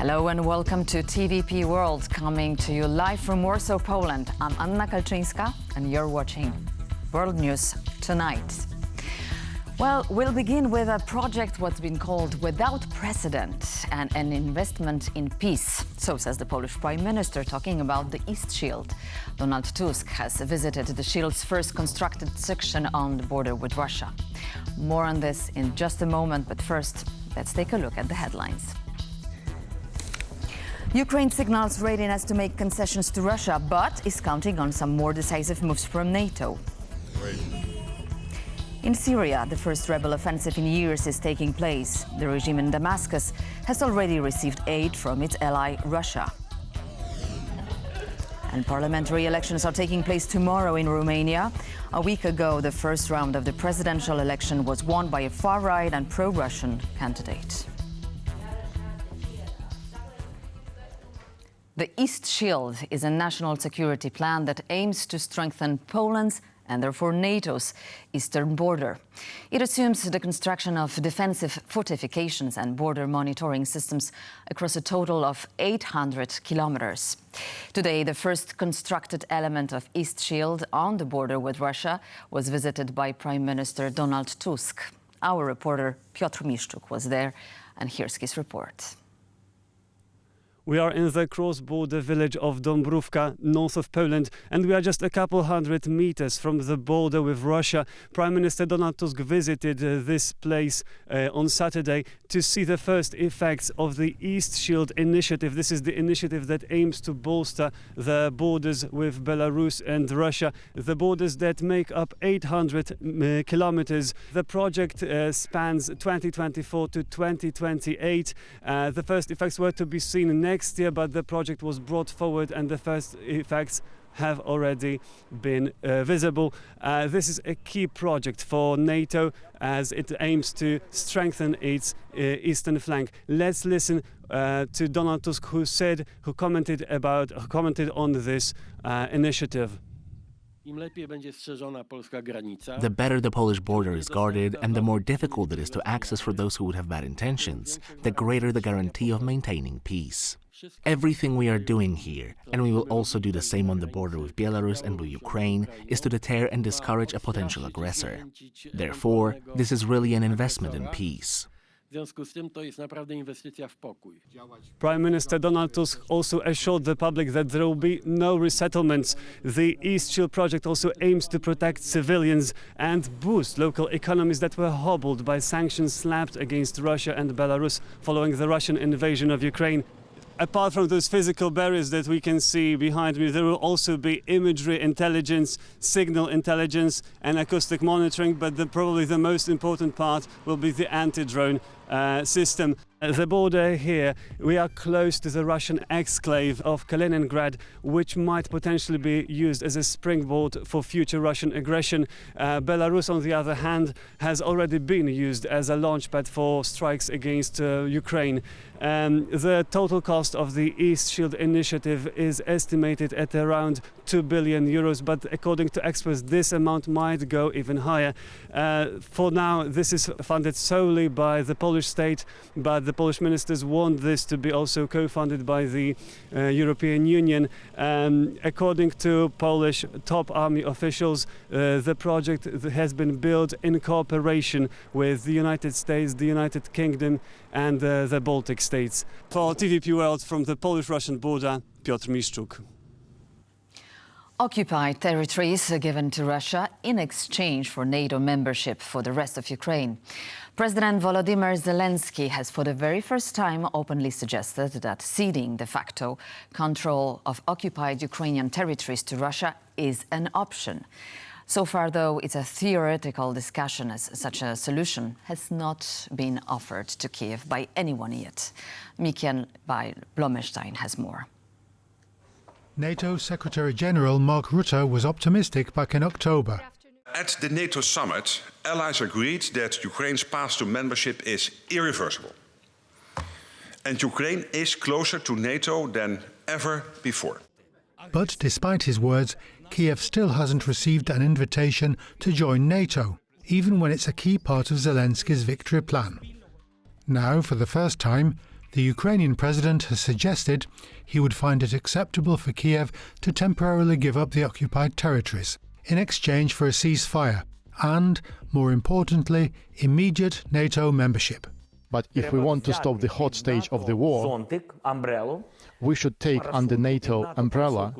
Hello and welcome to TVP World, coming to you live from Warsaw, Poland. I'm Anna Kalczyńska and you're watching World News Tonight. Well, we'll begin with a project what's been called without precedent and an investment in peace. So says the Polish Prime Minister, talking about the East Shield. Donald Tusk has visited the Shield's first constructed section on the border with Russia. More on this in just a moment, but first, let's take a look at the headlines. Ukraine signals readiness to make concessions to Russia, but is counting on some more decisive moves from NATO. In Syria, the first rebel offensive in years is taking place. The regime in Damascus has already received aid from its ally, Russia. And parliamentary elections are taking place tomorrow in Romania. A week ago, the first round of the presidential election was won by a far-right and pro-Russian candidate. The East Shield is a national security plan that aims to strengthen Poland's and therefore NATO's eastern border. It assumes the construction of defensive fortifications and border monitoring systems across a total of 800 kilometers. Today, the first constructed element of East Shield on the border with Russia was visited by Prime Minister Donald Tusk. Our reporter Piotr Miszczuk was there, and here's his report. We are in the cross-border village of Dąbrówka, north of Poland, and we are just a couple hundred meters from the border with Russia. Prime Minister Donald Tusk visited this place on Saturday to see the first effects of the East Shield initiative. This is the initiative that aims to bolster the borders with Belarus and Russia, the borders that make up 800 kilometers. The project spans 2024 to 2028. The first effects were to be seen next year, but the project was brought forward and the first effects have already been visible. This is a key project for NATO as it aims to strengthen its eastern flank. Let's listen to Donald Tusk, who commented on this initiative. The better the Polish border is guarded and the more difficult it is to access for those who would have bad intentions, the greater the guarantee of maintaining peace. Everything we are doing here, and we will also do the same on the border with Belarus and with Ukraine, is to deter and discourage a potential aggressor. Therefore, this is really an investment in peace. Prime Minister Donald Tusk also assured the public that there will be no resettlements. The East Shield project also aims to protect civilians and boost local economies that were hobbled by sanctions slapped against Russia and Belarus following the Russian invasion of Ukraine. Apart from those physical barriers that we can see behind me, there will also be imagery intelligence, signal intelligence and acoustic monitoring, but probably the most important part will be the anti-drone system. The border here, we are close to the Russian exclave of Kaliningrad, which might potentially be used as a springboard for future Russian aggression. Belarus, on the other hand, has already been used as a launchpad for strikes against Ukraine. The total cost of the East Shield initiative is estimated at around 2 billion euros, but according to experts, this amount might go even higher. For now, this is funded solely by the Polish state, but the Polish ministers want this to be also co-funded by the European Union. According to Polish top army officials, the project has been built in cooperation with the United States, the United Kingdom and the Baltic states. For TVP World from the Polish-Russian border, Piotr Miszczuk. Occupied territories are given to Russia in exchange for NATO membership for the rest of Ukraine. President Volodymyr Zelensky has for the very first time openly suggested that ceding de facto control of occupied Ukrainian territories to Russia is an option. So far, though, it's a theoretical discussion, as such a solution has not been offered to Kiev by anyone yet. Mikołaj Blomestein has more. NATO Secretary-General Mark Rutte was optimistic back in October. At the NATO summit, allies agreed that Ukraine's path to membership is irreversible. And Ukraine is closer to NATO than ever before. But despite his words, Kiev still hasn't received an invitation to join NATO, even when it's a key part of Zelensky's victory plan. Now, for the first time, The Ukrainian president has suggested he would find it acceptable for Kiev to temporarily give up the occupied territories in exchange for a ceasefire and, more importantly, immediate NATO membership. But if we want to stop the hot stage of the war, we should take under NATO umbrella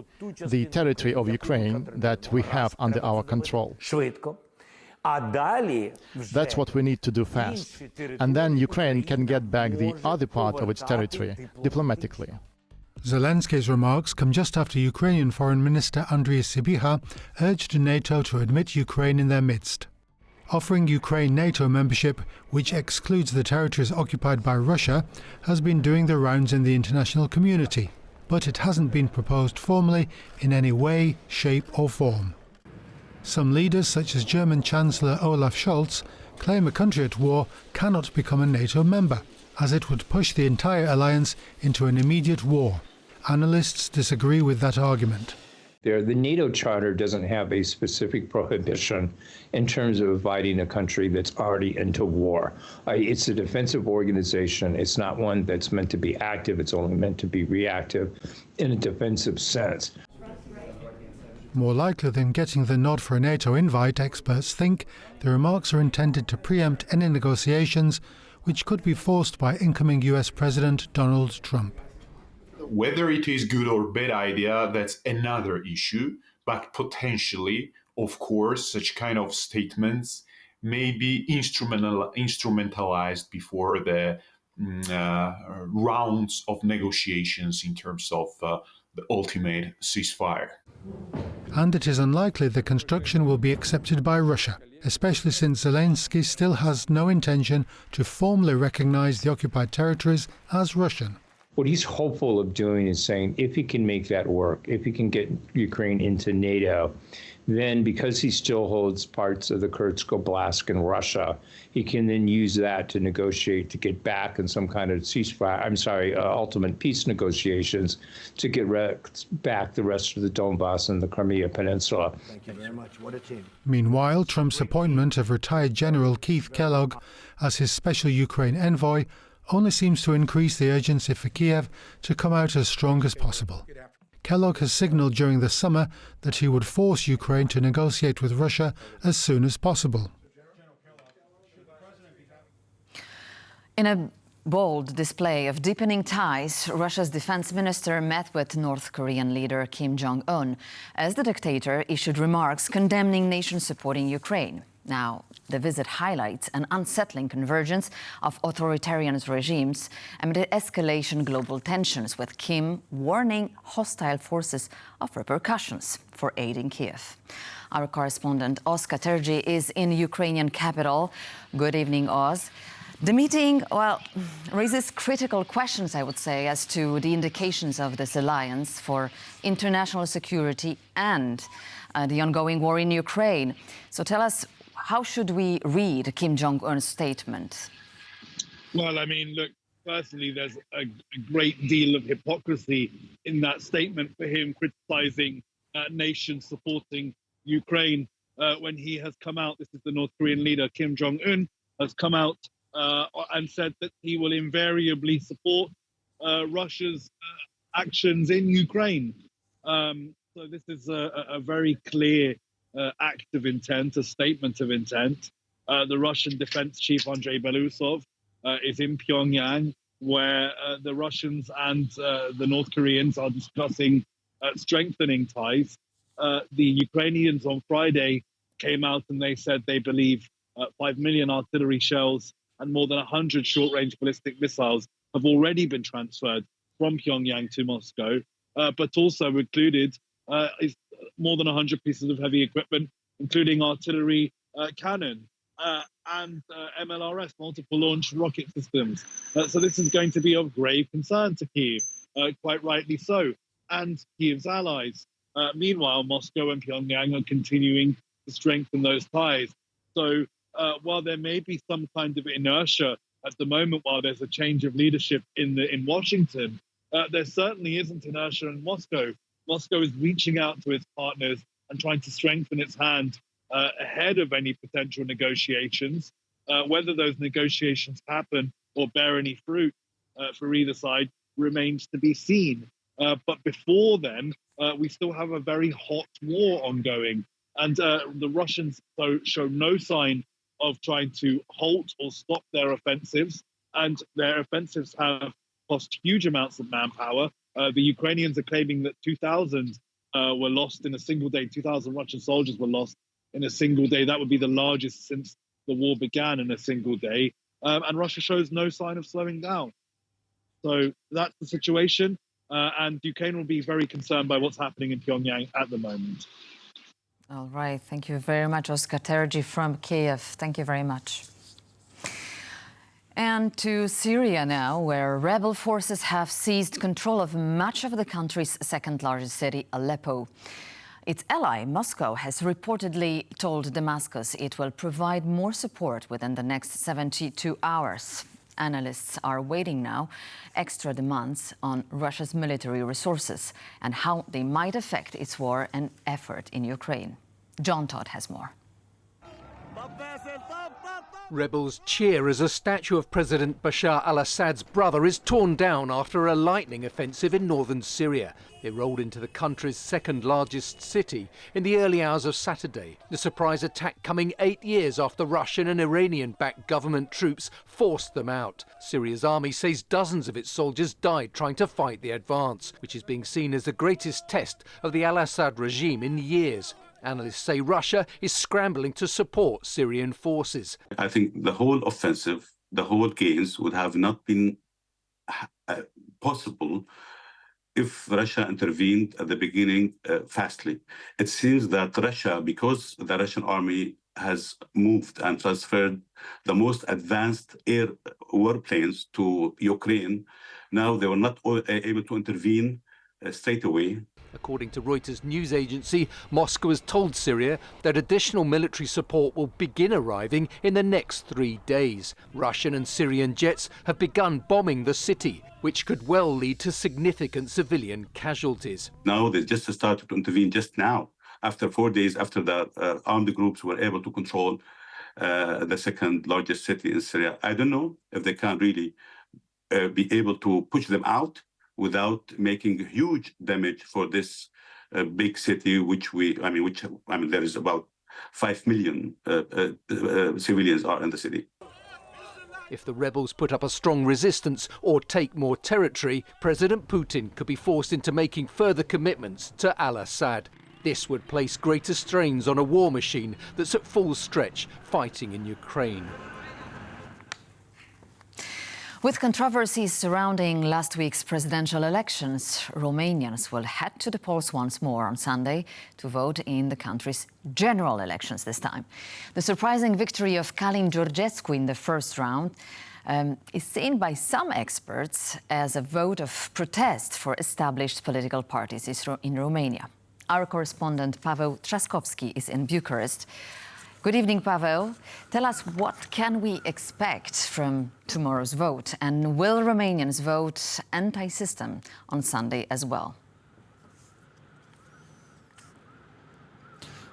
the territory of Ukraine that we have under our control. That's what we need to do fast. And then Ukraine can get back the other part of its territory diplomatically. Zelensky's remarks come just after Ukrainian Foreign Minister Andriy Sybiha urged NATO to admit Ukraine in their midst. Offering Ukraine NATO membership, which excludes the territories occupied by Russia, has been doing the rounds in the international community, but it hasn't been proposed formally in any way, shape or form. Some leaders, such as German Chancellor Olaf Scholz, claim a country at war cannot become a NATO member, as it would push the entire alliance into an immediate war. Analysts disagree with that argument. The NATO Charter doesn't have a specific prohibition in terms of inviting a country that's already into war. It's a defensive organization. It's not one that's meant to be active. It's only meant to be reactive in a defensive sense. More likely than getting the nod for a NATO invite, experts think the remarks are intended to preempt any negotiations which could be forced by incoming US President Donald Trump. Whether it is good or bad idea, that's another issue, but potentially, of course, such kind of statements may be instrumentalized before the rounds of negotiations in terms of the ultimate ceasefire. And it is unlikely the construction will be accepted by Russia, especially since Zelensky still has no intention to formally recognize the occupied territories as Russian. What he's hopeful of doing is saying if he can make that work, if he can get Ukraine into NATO, then because he still holds parts of the Kursk Oblast in Russia, he can then use that to negotiate to get back in some kind of ceasefire, ultimate peace negotiations to get back the rest of the Donbass and the Crimea Peninsula. Thank you very much. What a team. Meanwhile, Trump's appointment of retired General Keith Kellogg as his special Ukraine envoy only seems to increase the urgency for Kiev to come out as strong as possible. Kellogg has signalled during the summer that he would force Ukraine to negotiate with Russia as soon as possible. In a bold display of deepening ties, Russia's defense minister met with North Korean leader Kim Jong-un as the dictator issued remarks condemning nations supporting Ukraine. Now, the visit highlights an unsettling convergence of authoritarian regimes amid escalation global tensions, with Kim warning hostile forces of repercussions for aiding Kiev. Our correspondent Oz Katerji is in Ukrainian capital. Good evening, Oz. The meeting, raises critical questions, I would say, as to the indications of this alliance for international security and the ongoing war in Ukraine. So tell us, how should we read Kim Jong-un's statement? Well, I mean, look, personally, there's a great deal of hypocrisy in that statement for him criticizing nations supporting Ukraine when he has come out. This is the North Korean leader, Kim Jong-un, has come out and said that he will invariably support Russia's actions in Ukraine. So this is a very clear act of intent, a statement of intent. The Russian defense chief, Andrei Belousov, is in Pyongyang, where the Russians and the North Koreans are discussing strengthening ties. The Ukrainians on Friday came out and they said they believe 5 million artillery shells and more than 100 short-range ballistic missiles have already been transferred from Pyongyang to Moscow, but also included is more than 100 pieces of heavy equipment, including artillery, cannon, and MLRS, multiple launch rocket systems. So this is going to be of grave concern to Kyiv, quite rightly so, and Kyiv's allies. Meanwhile, Moscow and Pyongyang are continuing to strengthen those ties. So while there may be some kind of inertia at the moment, while there's a change of leadership in Washington, there certainly isn't inertia in Moscow. Moscow is reaching out to its partners and trying to strengthen its hand ahead of any potential negotiations. Whether those negotiations happen or bear any fruit for either side remains to be seen. But before then, we still have a very hot war ongoing. And the Russians show no sign of trying to halt or stop their offensives. And their offensives have cost huge amounts of manpower. The Ukrainians are claiming that 2,000 were lost in a single day. 2,000 Russian soldiers were lost in a single day. That would be the largest since the war began in a single day. And Russia shows no sign of slowing down. So that's the situation. And Ukraine will be very concerned by what's happening in Pyongyang at the moment. All right. Thank you very much, Oscar Terji from Kiev. Thank you very much. And to Syria now, where rebel forces have seized control of much of the country's second largest city, Aleppo. Its ally, Moscow, has reportedly told Damascus it will provide more support within the next 72 hours. Analysts are waiting now extra demands on Russia's military resources and how they might affect its war and effort in Ukraine. John Todd has more. Rebels cheer as a statue of President Bashar al-Assad's brother is torn down after a lightning offensive in northern Syria. It rolled into the country's second largest city in the early hours of Saturday. The surprise attack coming 8 years after Russian and Iranian-backed government troops forced them out. Syria's army says dozens of its soldiers died trying to fight the advance, which is being seen as the greatest test of the al-Assad regime in years. Analysts say Russia is scrambling to support Syrian forces. I think the whole offensive, the whole gains would have not been possible if Russia intervened at the beginning fastly. It seems that Russia, because the Russian army has moved and transferred the most advanced air warplanes to Ukraine, now they were not able to intervene straight away. According to Reuters news agency, Moscow has told Syria that additional military support will begin arriving in the next 3 days. Russian and Syrian jets have begun bombing the city, which could well lead to significant civilian casualties. Now they just started to intervene just now, after 4 days after the armed groups were able to control the second largest city in Syria. I don't know if they can really be able to push them out without making huge damage for this big city, which there is about 5 million civilians are in the city. If the rebels put up a strong resistance or take more territory, President Putin could be forced into making further commitments to al-Assad. This would place greater strains on a war machine that's at full stretch fighting in Ukraine. With controversies surrounding last week's presidential elections, Romanians will head to the polls once more on Sunday to vote in the country's general elections this time. The surprising victory of Călin Georgescu in the first round is seen by some experts as a vote of protest for established political parties in Romania. Our correspondent Paweł Trzaskowski is in Bucharest. Good evening, Paweł. Tell us, what can we expect from tomorrow's vote? And will Romanians vote anti-system on Sunday as well?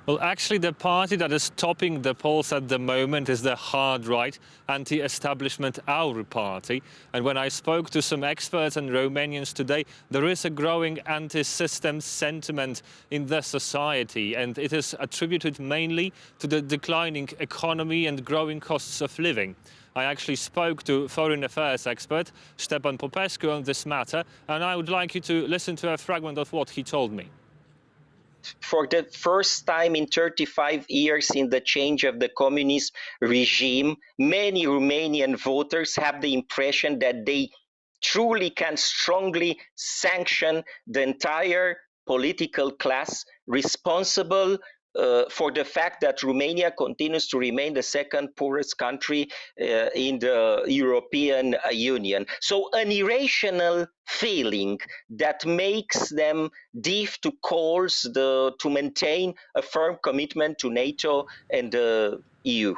Well, actually, the party that is topping the polls at the moment is the hard-right, anti-establishment Aur party. And when I spoke to some experts and Romanians today, there is a growing anti-system sentiment in the society, and it is attributed mainly to the declining economy and growing costs of living. I actually spoke to foreign affairs expert Ștefan Popescu on this matter, and I would like you to listen to a fragment of what he told me. For the first time in 35 years in the change of the communist regime, many Romanian voters have the impression that they truly can strongly sanction the entire political class responsible for the fact that Romania continues to remain the second poorest country in the European Union. So an irrational feeling that makes them deaf to calls to maintain a firm commitment to NATO and the EU.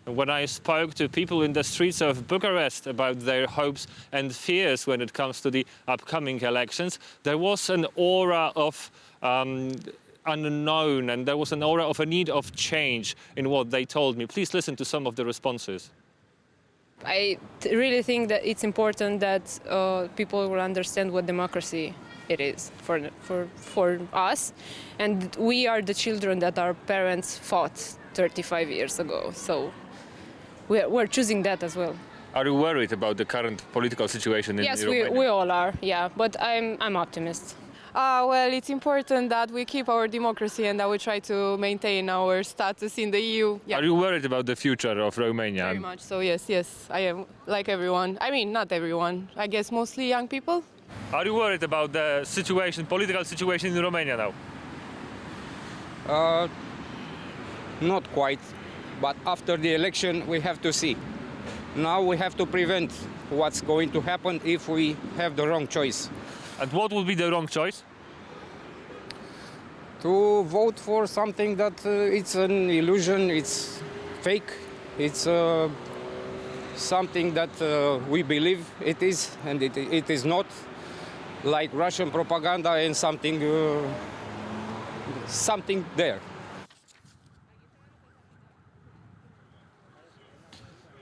When I spoke to people in the streets of Bucharest about their hopes and fears when it comes to the upcoming elections, there was an aura of unknown, and there was an aura of a need of change in what they told me. Please listen to some of the responses. I really think that it's important that people will understand what democracy it is for us, and we are the children that our parents fought 35 years ago. So we're choosing that as well. Are you worried about the current political situation in Romania? Yes, we all are. Yeah, but I'm optimist. Well, it's important that we keep our democracy and that we try to maintain our status in the EU. Yeah. Are you worried about the future of Romania? Very much so, yes, I am, like everyone. I mean, not everyone. I guess mostly young people. Are you worried about the political situation in Romania now? Not quite, but after the election we have to see. Now we have to prevent what's going to happen if we have the wrong choice. And what would be the wrong choice? To vote for something that it's an illusion, it's fake, it's something that we believe it is, and it is not, like Russian propaganda and something there.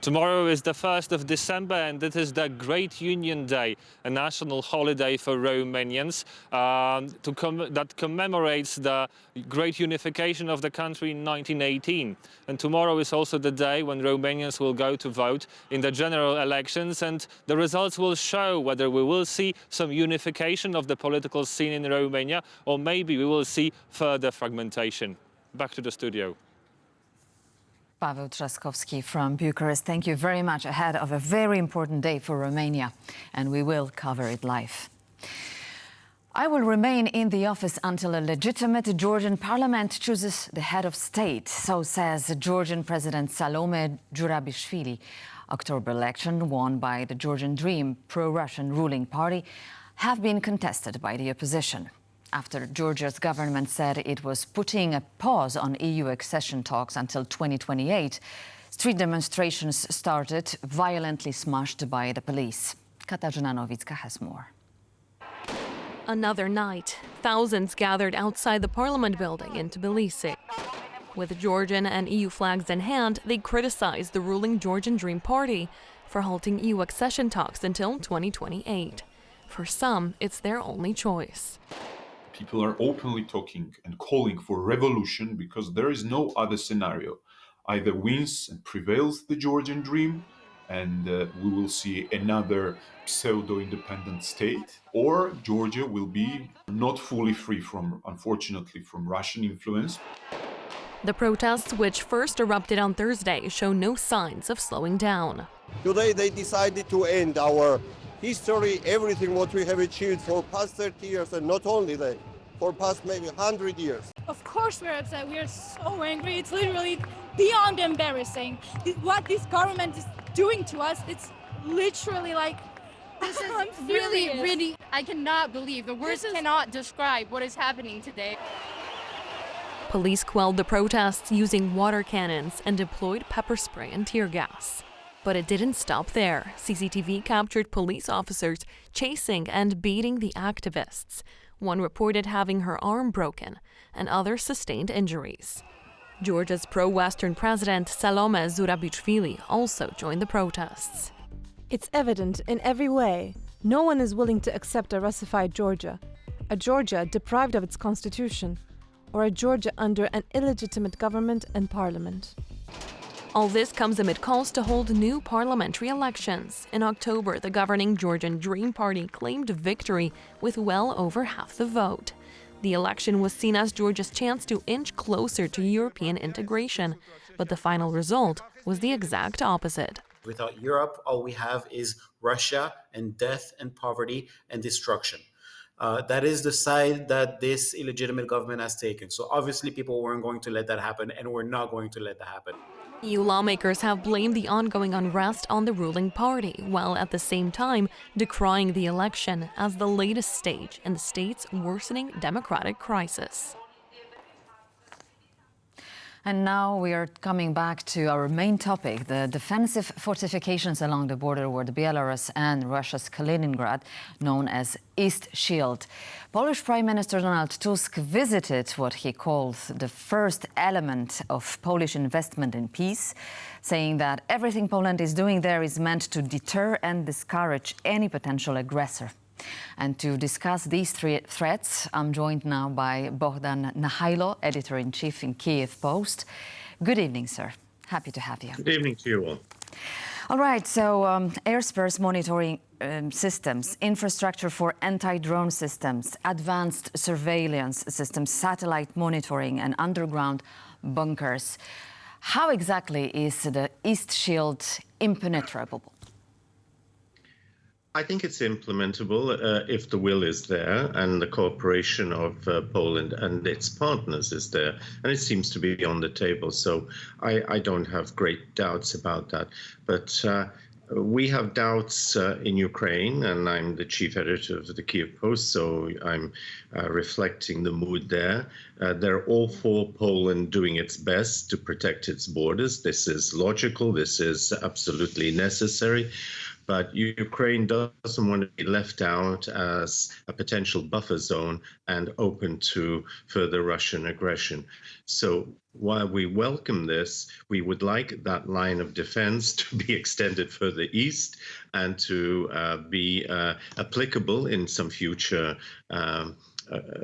Tomorrow is the 1st of December, and it is the Great Union Day, a national holiday for Romanians that commemorates the great unification of the country in 1918. And tomorrow is also the day when Romanians will go to vote in the general elections, and the results will show whether we will see some unification of the political scene in Romania, or maybe we will see further fragmentation. Back to the studio. Paweł Trzaskowski from Bucharest, thank you very much ahead of a very important day for Romania, and we will cover it live. I will remain in the office until a legitimate Georgian parliament chooses the head of state, so says Georgian President Salome Zurabishvili. October election won by the Georgian Dream pro-Russian ruling party have been contested by the opposition. After Georgia's government said it was putting a pause on EU accession talks until 2028, street demonstrations started, violently smashed by the police. Katarzyna Nowicka has more. Another night, thousands gathered outside the parliament building in Tbilisi. With Georgian and EU flags in hand, they criticized the ruling Georgian Dream Party for halting EU accession talks until 2028. For some, it's their only choice. People are openly talking and calling for revolution because there is no other scenario. Either wins and prevails the Georgian dream, and we will see another pseudo-independent state, or Georgia will be not fully free from, unfortunately, from Russian influence. The protests, which first erupted on Thursday, show no signs of slowing down. Today they decided to end our history, everything what we have achieved for past 30 years, and not only that, for past maybe 100 years. Of course we're upset, we are so angry, it's literally beyond embarrassing. What this government is doing to us, it's literally like, this is really, I cannot believe, the words cannot describe what is happening today. Police quelled the protests using water cannons and deployed pepper spray and tear gas. But it didn't stop there. CCTV captured police officers chasing and beating the activists. One reported having her arm broken, and others sustained injuries. Georgia's pro-Western president Salome Zurabishvili also joined the protests. It's evident in every way. No one is willing to accept a Russified Georgia, a Georgia deprived of its constitution, or a Georgia under an illegitimate government and parliament. All this comes amid calls to hold new parliamentary elections. In October, the governing Georgian Dream Party claimed victory with well over half the vote. The election was seen as Georgia's chance to inch closer to European integration, but the final result was the exact opposite. Without Europe, all we have is Russia and death and poverty and destruction. That is the side that this illegitimate government has taken. So obviously people weren't going to let that happen, and we're not going to let that happen. EU lawmakers have blamed the ongoing unrest on the ruling party, while at the same time decrying the election as the latest stage in the state's worsening democratic crisis. And now we are coming back to our main topic, the defensive fortifications along the border with Belarus and Russia's Kaliningrad, known as East Shield. Polish Prime Minister Donald Tusk visited what he calls the first element of Polish investment in peace, saying that everything Poland is doing there is meant to deter and discourage any potential aggressor. And to discuss these three threats, I'm joined now by Bogdan Nahailo, editor-in-chief in Kyiv Post. Good evening, sir. Happy to have you. Good evening to you all. All right, so airspace monitoring systems, infrastructure for anti-drone systems, advanced surveillance systems, satellite monitoring and underground bunkers. How exactly is the East Shield impenetrable? I think it's implementable if the will is there and the cooperation of Poland and its partners is there, and it seems to be on the table. So I don't have great doubts about that. But we have doubts in Ukraine, and I'm the chief editor of the Kyiv Post, so I'm reflecting the mood there. They're all for Poland doing its best to protect its borders. This is logical. This is absolutely necessary. But Ukraine doesn't want to be left out as a potential buffer zone and open to further Russian aggression. So while we welcome this, we would like that line of defense to be extended further east and to be applicable in some future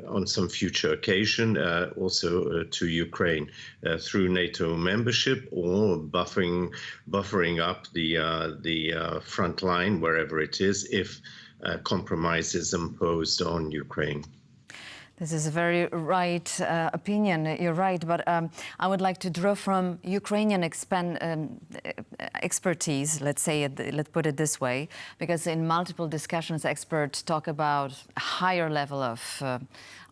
on some future occasion, also to Ukraine through NATO membership or buffering up the front line wherever it is if compromise is imposed on Ukraine. This is a very right opinion. You're right, but I would like to draw from Ukrainian expertise, let's put it this way, because in multiple discussions, experts talk about a higher level of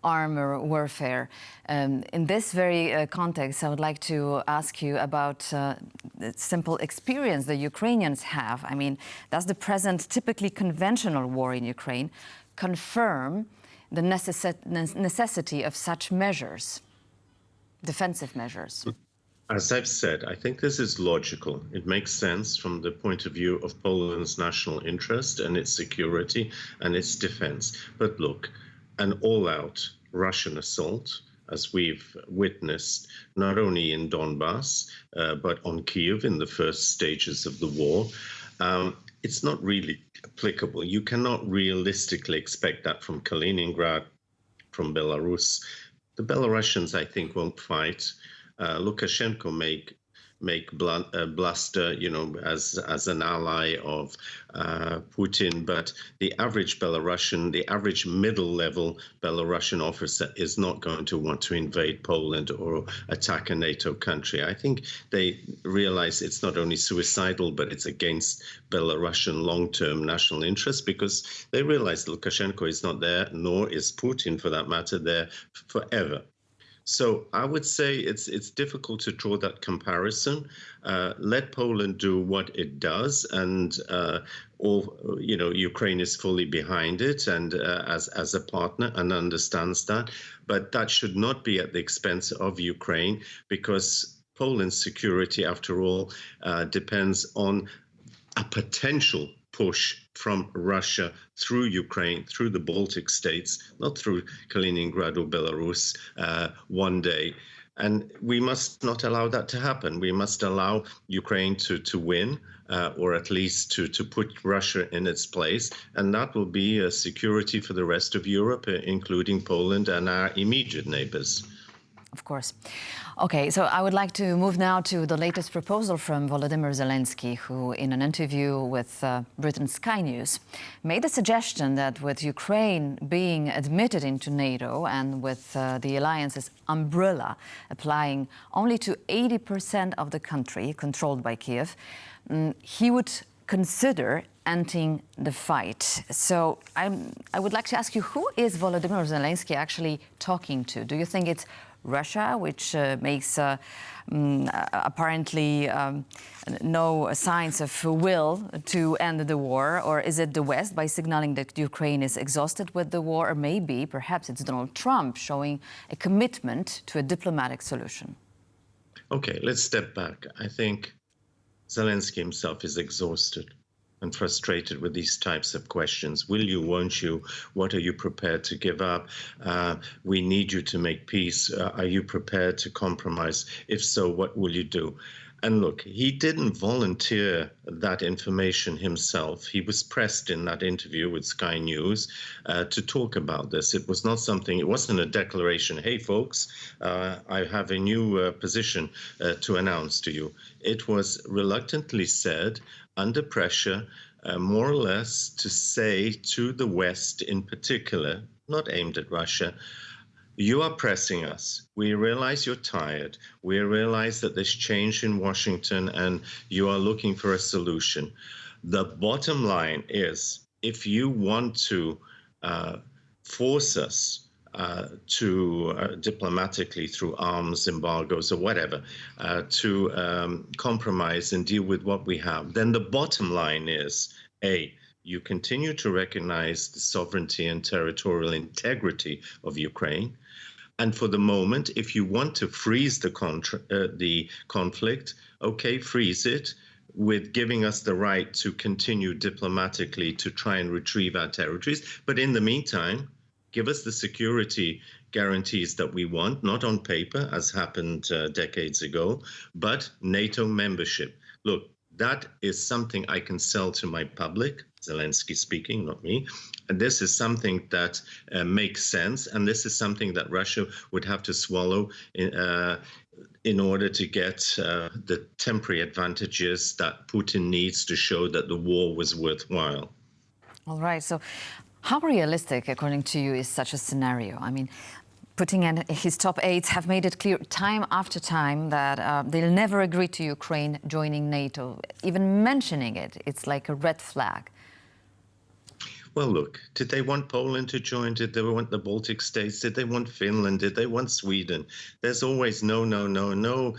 armor warfare. In this very context, I would like to ask you about the simple experience the Ukrainians have. I mean, does the present typically conventional war in Ukraine confirm the necessity of such measures, defensive measures? As I've said, I think this is logical. It makes sense from the point of view of Poland's national interest and its security and its defense. But look, an all-out Russian assault, as we've witnessed not only in Donbass, but on Kyiv in the first stages of the war, it's not really applicable. You cannot realistically expect that from Kaliningrad, from Belarus. The Belarusians, I think, won't fight. Lukashenko make bluster, as an ally of Putin, but the average Belarusian, the average middle-level Belarusian officer is not going to want to invade Poland or attack a NATO country. I think they realize it's not only suicidal, but it's against Belarusian long-term national interests, because they realize Lukashenko is not there, nor is Putin, for that matter, there forever. So I would say it's difficult to draw that comparison. Let Poland do what it does, and Ukraine is fully behind it and as a partner and understands that. But that should not be at the expense of Ukraine, because Poland's security, after all, depends on a potential push from Russia through Ukraine, through the Baltic states, not through Kaliningrad or Belarus one day. And we must not allow that to happen. We must allow Ukraine to win, or at least to put Russia in its place. And that will be a security for the rest of Europe, including Poland and our immediate neighbors. Of course. Okay, so I would like to move now to the latest proposal from Volodymyr Zelensky, who in an interview with Britain's Sky News made a suggestion that with Ukraine being admitted into NATO and with the alliance's umbrella applying only to 80% of the country controlled by Kyiv, he would consider ending the fight. So I would like to ask you, who is Volodymyr Zelensky actually talking to? Do you think it's Russia, which makes apparently no signs of will to end the war? Or is it the West by signaling that Ukraine is exhausted with the war? Or maybe, perhaps it's Donald Trump showing a commitment to a diplomatic solution? Okay, let's step back. I think Zelensky himself is exhausted and frustrated with these types of questions. Will you, won't you? What are you prepared to give up? We need you to make peace. Are you prepared to compromise? If so, what will you do? And look, he didn't volunteer that information himself. He was pressed in that interview with Sky News to talk about this. It was not something, it wasn't a declaration, hey folks, I have a new position to announce to you. It was reluctantly said, under pressure, more or less to say to the West in particular, not aimed at Russia, you are pressing us. We realize you're tired. We realize that there's change in Washington and you are looking for a solution. The bottom line is, if you want to force us to diplomatically through arms embargoes or whatever, to compromise and deal with what we have, then the bottom line is, A, you continue to recognize the sovereignty and territorial integrity of Ukraine. And for the moment, if you want to freeze the conflict, okay, freeze it with giving us the right to continue diplomatically to try and retrieve our territories. But in the meantime, give us the security guarantees that we want, not on paper, as happened decades ago, but NATO membership. Look, that is something I can sell to my public, Zelensky speaking, not me. And this is something that makes sense. And this is something that Russia would have to swallow in order to get the temporary advantages that Putin needs to show that the war was worthwhile. All right. So how realistic, according to you, is such a scenario? I mean, Putin and his top aides have made it clear time after time that they'll never agree to Ukraine joining NATO. Even mentioning it, it's like a red flag. Well, look, did they want Poland to join? Did they want the Baltic states? Did they want Finland? Did they want Sweden? There's always no, no, no, no.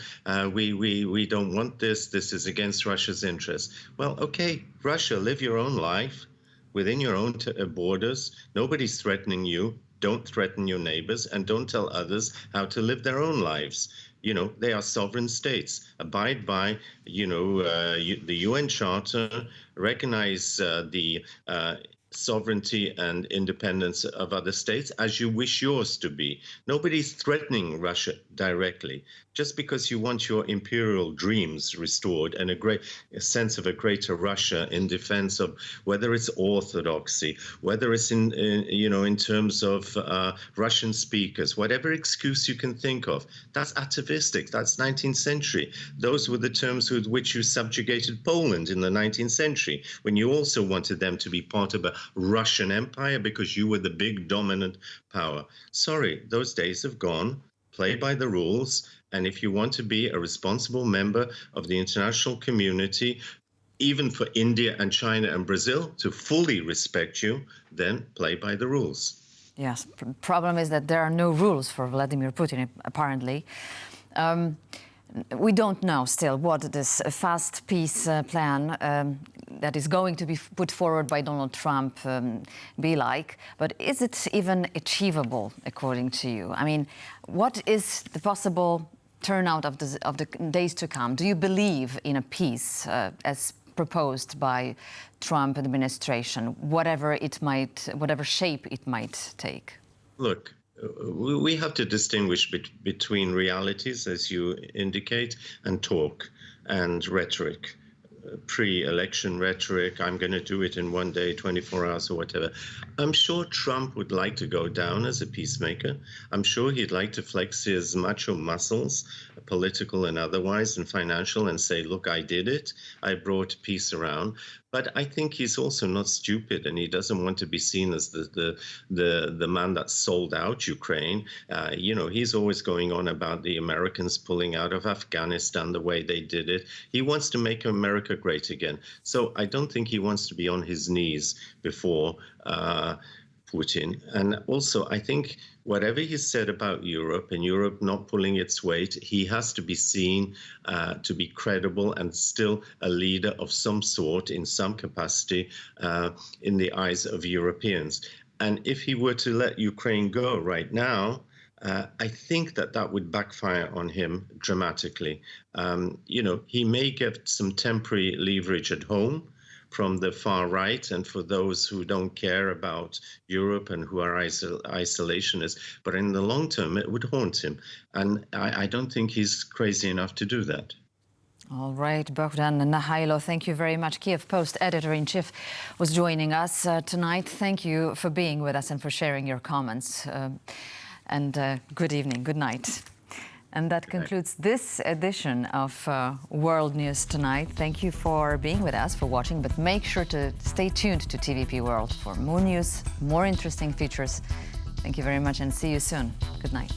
We don't want this. This is against Russia's interests. Well, okay, Russia, live your own life within your own borders. Nobody's threatening you. Don't threaten your neighbors and don't tell others how to live their own lives. You know, they are sovereign states. Abide by, the UN Charter, recognize the sovereignty and independence of other states as you wish yours to be. Nobody's threatening Russia directly. Just because you want your imperial dreams restored and a sense of a greater Russia in defense of whether it's orthodoxy, whether it's in terms of Russian speakers, whatever excuse you can think of, that's atavistic. That's 19th century. Those were the terms with which you subjugated Poland in the 19th century, when you also wanted them to be part of a Russian empire because you were the big dominant power. Sorry, those days have gone. Play by the rules. And if you want to be a responsible member of the international community, even for India and China and Brazil to fully respect you, then play by the rules. Yes, problem is that there are no rules for Vladimir Putin, apparently. We don't know still what this fast peace plan that is going to be put forward by Donald Trump be like. But is it even achievable, according to you? I mean, what is the possible turnout of the days to come? Do you believe in a peace as proposed by Trump administration, whatever shape it might take? Look, we have to distinguish between realities, as you indicate, and talk and rhetoric. Pre-election rhetoric, I'm going to do it in one day, 24 hours or whatever. I'm sure Trump would like to go down as a peacemaker. I'm sure he'd like to flex his macho muscles, political and otherwise, and financial, and say, look, I did it. I brought peace around. But I think he's also not stupid, and he doesn't want to be seen as the man that sold out Ukraine. He's always going on about the Americans pulling out of Afghanistan the way they did it. He wants to make America great again. So I don't think he wants to be on his knees before Putin. And also, I think whatever he said about Europe and Europe not pulling its weight, he has to be seen to be credible and still a leader of some sort in some capacity in the eyes of Europeans. And if he were to let Ukraine go right now, I think that would backfire on him dramatically. He may get some temporary leverage at home from the far right and for those who don't care about Europe and who are isolationists. But in the long term, it would haunt him. And I don't think he's crazy enough to do that. All right, Bogdan Nahailo, thank you very much. Kiev Post editor-in-chief was joining us tonight. Thank you for being with us and for sharing your comments. Good evening, good night. And that concludes this edition of World News Tonight. Thank you for being with us, for watching, but make sure to stay tuned to TVP World for more news, more interesting features. Thank you very much and see you soon. Good night.